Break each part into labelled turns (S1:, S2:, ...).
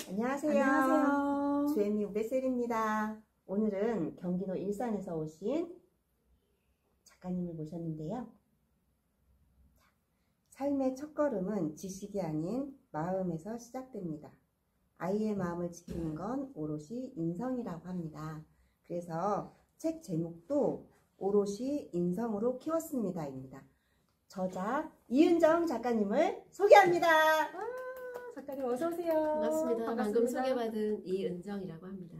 S1: 안녕하세요.
S2: 안녕하세요.
S1: 주엠미 우베셀입니다. 오늘은 경기도 일산에서 오신 작가님을 모셨는데요. 삶의 첫걸음은 지식이 아닌 마음에서 시작됩니다. 아이의 마음을 지키는 건 오롯이 인성이라고 합니다. 그래서 책 제목도 오롯이 인성으로 키웠습니다입니다. 저자 이은정 작가님을 소개합니다.
S2: 작가님 어서 오세요.
S3: 반갑습니다. 방금 소개받은 이은정이라고 합니다.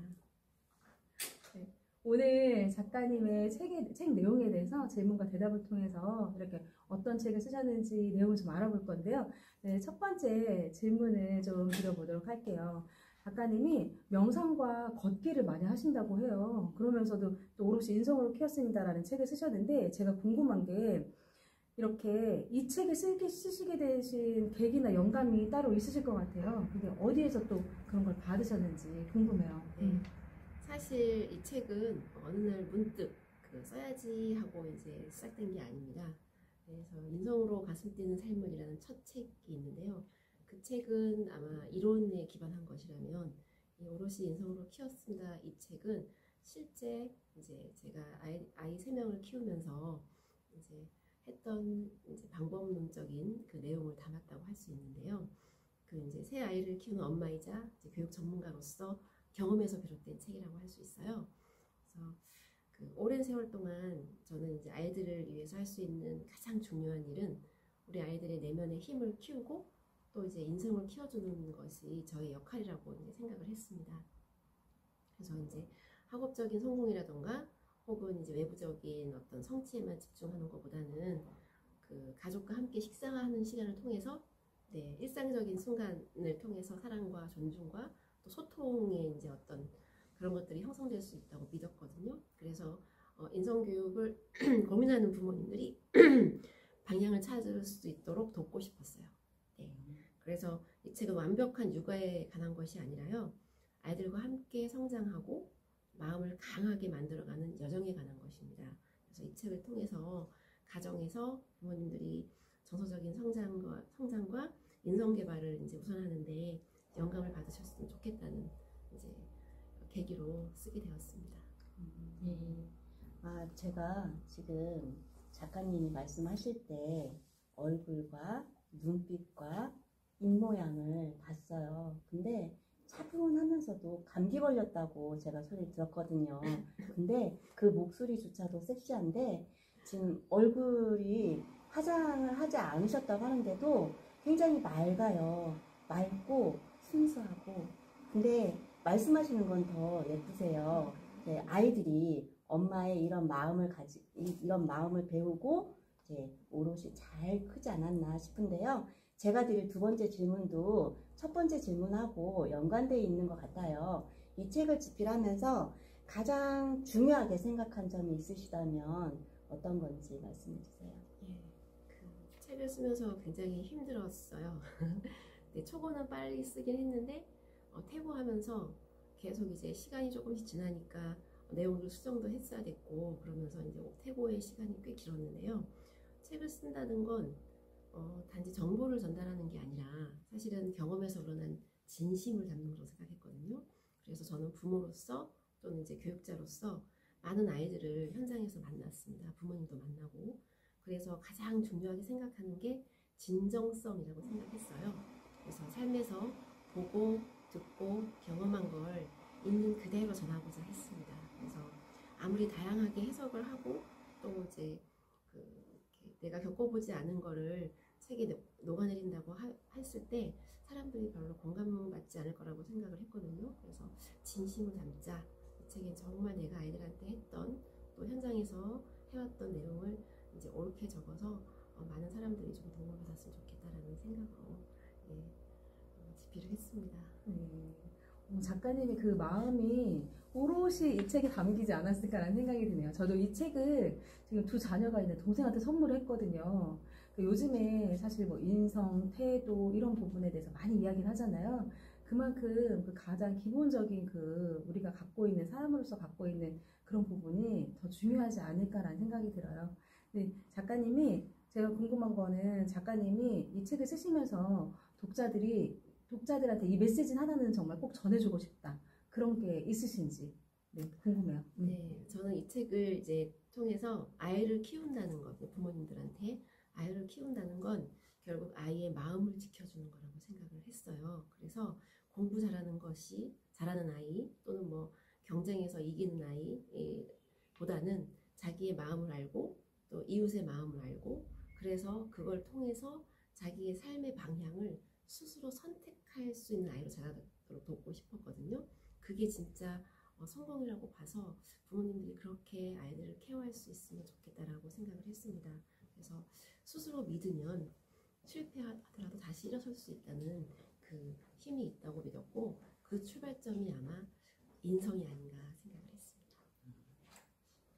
S2: 네, 오늘 작가님의 책 내용에 대해서 질문과 대답을 통해서 이렇게 어떤 책을 쓰셨는지 내용을 좀 알아볼 건데요. 네, 첫 번째 질문을 좀 드려보도록 할게요. 작가님이 명상과 걷기를 많이 하신다고 해요. 그러면서도 또 오롯이 인성으로 키웠습니다라는 책을 쓰셨는데 제가 궁금한 게 이렇게 이 책을 쓰시게 되신 계기나 영감이 따로 있으실 것 같아요. 근데 어디에서 또 그런 걸 받으셨는지 궁금해요.
S3: 사실 이 책은 어느 날 문득 써야지 하고 이제 시작된 게 아닙니다. 그래서 인성으로 가슴 뛰는 삶을이라는 첫 책이 있는데요. 그 책은 아마 이론에 기반한 것이라면 이 오롯이 인성으로 키웠습니다. 이 책은 실제 이제 제가 아이 3명을 키우면서 이제 했던 이제 방법론적인 그 내용을 담았다고 할 수 있는데요. 그 이제 새 아이를 키우는 엄마이자 이제 교육 전문가로서 경험에서 비롯된 책이라고 할 수 있어요. 그래서 그 오랜 세월 동안 저는 이제 아이들을 위해서 할 수 있는 가장 중요한 일은 우리 아이들의 내면의 힘을 키우고 또 이제 인성을 키워주는 것이 저의 역할이라고 이제 생각을 했습니다. 그래서 이제 학업적인 성공이라던가 혹은 이제 외부적인 어떤 성취에만 집중하는 것보다는 그 가족과 함께 식사하는 시간을 통해서 일상적인 순간을 통해서 사랑과 존중과 또 소통의 이제 어떤 그런 것들이 형성될 수 있다고 믿었거든요. 그래서 인성교육을 고민하는 부모님들이 방향을 찾을 수 있도록 돕고 싶었어요. 그래서 이 책은 완벽한 육아에 관한 것이 아니라요. 아이들과 함께 성장하고 마음을 강하게 만들어가는 여정에 관한 것입니다. 그래서 이 책을 통해서 가정에서 부모님들이 정서적인 성장과 인성 개발을 이제 우선하는데 영감을 받으셨으면 좋겠다는 이제 계기로 쓰게 되었습니다.
S1: 제가 지금 작가님이 말씀하실 때 얼굴과 눈빛과 입모양을 봤어요. 근데 차분하면서도 감기 걸렸다고 제가 소리를 들었거든요. 근데 그 목소리조차도 섹시한데 지금 얼굴이 화장을 하지 않으셨다고 하는데도 굉장히 맑아요. 맑고 순수하고. 근데 말씀하시는 건 더 예쁘세요. 아이들이 엄마의 이런 마음을 배우고 이제 오롯이 잘 크지 않았나 싶은데요. 제가 드릴 두 번째 질문도 첫 번째 질문하고 연관되어 있는 것 같아요. 이 책을 집필하면서 가장 중요하게 생각한 점이 있으시다면 어떤 건지 말씀해 주세요.
S3: 그 책을 쓰면서 굉장히 힘들었어요. 초고는 빨리 쓰긴 했는데 퇴고하면서 계속 이제 시간이 조금씩 지나니까 내용도 수정도 했어야 됐고 그러면서 이제 퇴고의 시간이 꽤 길었는데요. 책을 쓴다는 건 단지 정보를 전달하는 게 아니라 사실은 경험에서 우러난 진심을 담는 거라고 생각했거든요. 그래서 저는 부모로서 또는 이제 교육자로서 많은 아이들을 현장에서 만났습니다. 부모님도 만나고. 그래서 가장 중요하게 생각하는 게 진정성이라고 생각했어요. 그래서 삶에서 보고 듣고 경험한 걸 있는 그대로 전하고자 했습니다. 그래서 아무리 다양하게 해석을 하고 또 이제 내가 겪어보지 않은 거를 책에 녹아내린다고 했을 때 사람들이 별로 공감받지 않을 거라고 생각을 했거든요. 그래서 진심을 담자. 이 책에 정말 내가 아이들한테 했던 또 현장에서 해왔던 내용을 이제 옳게 적어서 많은 사람들이 좀 도움을 받았으면 좋겠다라는 생각으로 집필을 했습니다.
S2: 작가님의 그 마음이 오롯이 이 책에 담기지 않았을까라는 생각이 드네요. 저도 이 책을 지금 두 자녀가 있는 동생한테 선물을 했거든요. 요즘에 사실 뭐 인성, 태도 이런 부분에 대해서 많이 이야기를 하잖아요. 그만큼 그 가장 기본적인 그 우리가 갖고 있는 사람으로서 갖고 있는 그런 부분이 더 중요하지 않을까라는 생각이 들어요. 근데 작가님이 제가 궁금한 거는 작가님이 이 책을 쓰시면서 독자들이 독자들한테 이 메시지 하나는 정말 꼭 전해주고 싶다. 그런 게 있으신지 네, 궁금해요.
S3: 네, 저는 이 책을 이제 통해서 아이를 키운다는 것, 부모님들한테 아이를 키운다는 건 결국 아이의 마음을 지켜주는 거라고 생각을 했어요. 그래서 공부 잘하는 아이 또는 뭐 경쟁에서 이기는 아이보다는 자기의 마음을 알고 또 이웃의 마음을 알고 그래서 그걸 통해서 자기의 삶의 방향을 스스로 선택할 수 있는 아이로 자라도록 돕고 싶었거든요. 그게 진짜 성공이라고 봐서 부모님들이 그렇게 아이들을 케어할 수 있으면 좋겠다라고 생각을 했습니다. 그래서 스스로 믿으면 실패하더라도 다시 일어설 수 있다는 그 힘이 있다고 믿었고 그 출발점이 아마 인성이 아닌가 생각을 했습니다.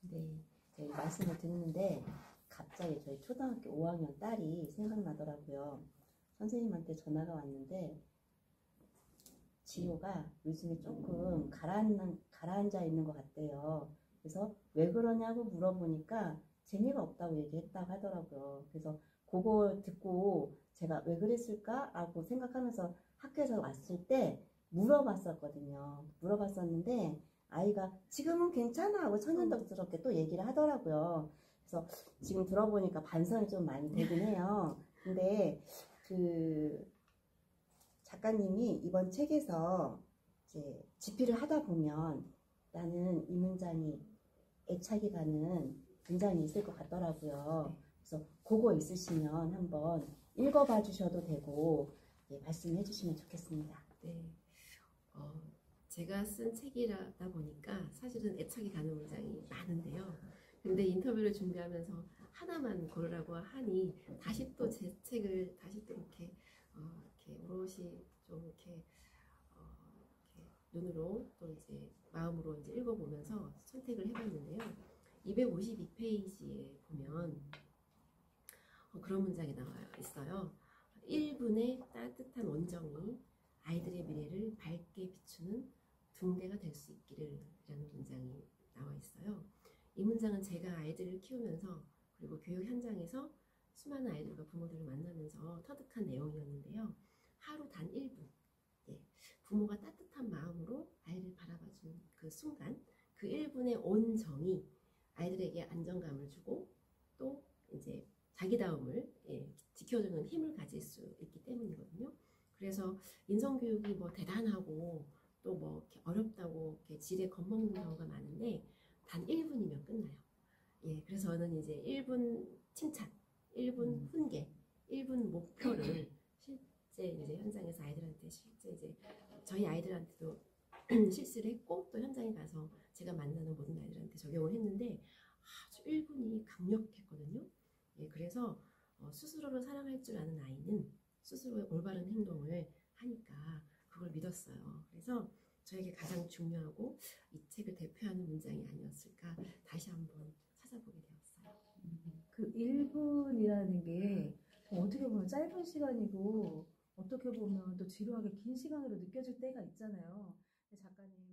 S1: 네, 저희 말씀을 듣는데 갑자기 저희 초등학교 5학년 딸이 생각나더라고요. 선생님한테 전화가 왔는데 지효가 요즘에 조금 가라앉아 있는 것 같대요. 그래서 왜 그러냐고 물어보니까 재미가 없다고 얘기했다고 하더라고요. 그래서 그거 듣고 제가 왜 그랬을까라고 생각하면서 학교에서 왔을 때 물어봤었거든요. 물어봤었는데 아이가 지금은 괜찮아 하고 천연덕스럽게 또 얘기를 하더라고요. 그래서 지금 들어보니까 반성이 좀 많이 되긴 해요. 근데 그 작가님이 이번 책에서 이제 집필을 하다 보면 나는 이 문장이 애착이 가는 문장이 있을 것 같더라고요. 그래서 그거 있으시면 한번 읽어봐 주셔도 되고 말씀해 주시면 좋겠습니다.
S3: 네, 제가 쓴 책이다 보니까 사실은 애착이 가는 문장이 많은데요. 근데 인터뷰를 준비하면서 하나만 고르라고 하니 다시 또 제 책을 다시 또 이렇게 오롯이 좀 이렇게 눈으로 또 이제 마음으로 이제 읽어보면서 선택을 해봤는데요. 252페이지에 보면 그런 문장이 나와 있어요. 1분의 따뜻한 온정이 아이들의 미래를 밝게 비추는 둥대가 될 수 있기를 라는 문장이 나와 있어요. 이 문장은 제가 아이들을 키우면서 그리고 교육 현장에서 수많은 아이들과 부모들을 만나면서 터득한 내용이었는데요. 하루 단 1분 부모가 따뜻한 마음으로 아이를 바라봐주는 그 순간 그 1분의 온정이 아이들에게 안정감을 주고 또 이제 자기다움을 지켜주는 힘을 가질 수 있기 때문이거든요. 그래서 인성교육이 뭐 대단하고 또 뭐 어렵다고 이렇게 지레 겁먹는 경우가 많은데 단 1분이면 끝나요. 그래서 저는 이제 1분 칭찬, 1분 훈계, 1분 목표를 실제 이제 현장에서 아이들한테 실제 이제 저희 아이들한테도 실시를 했고 또 현장에 가서 제가 만나는 모든 아이들한테 적용을 했는데 아주 1분이 강력했거든요. 그래서 스스로를 사랑할 줄 아는 아이는 스스로의 올바른 행동을 하니까 그걸 믿었어요. 그래서 저에게 가장 중요하고 이 책을 대표하는 문장이 아니었을까 다시 한번 찾아보게 되었어요.
S2: 그 1분이라는 게 어떻게 보면 짧은 시간이고 어떻게 보면 또 지루하게 긴 시간으로 느껴질 때가 있잖아요. 작가님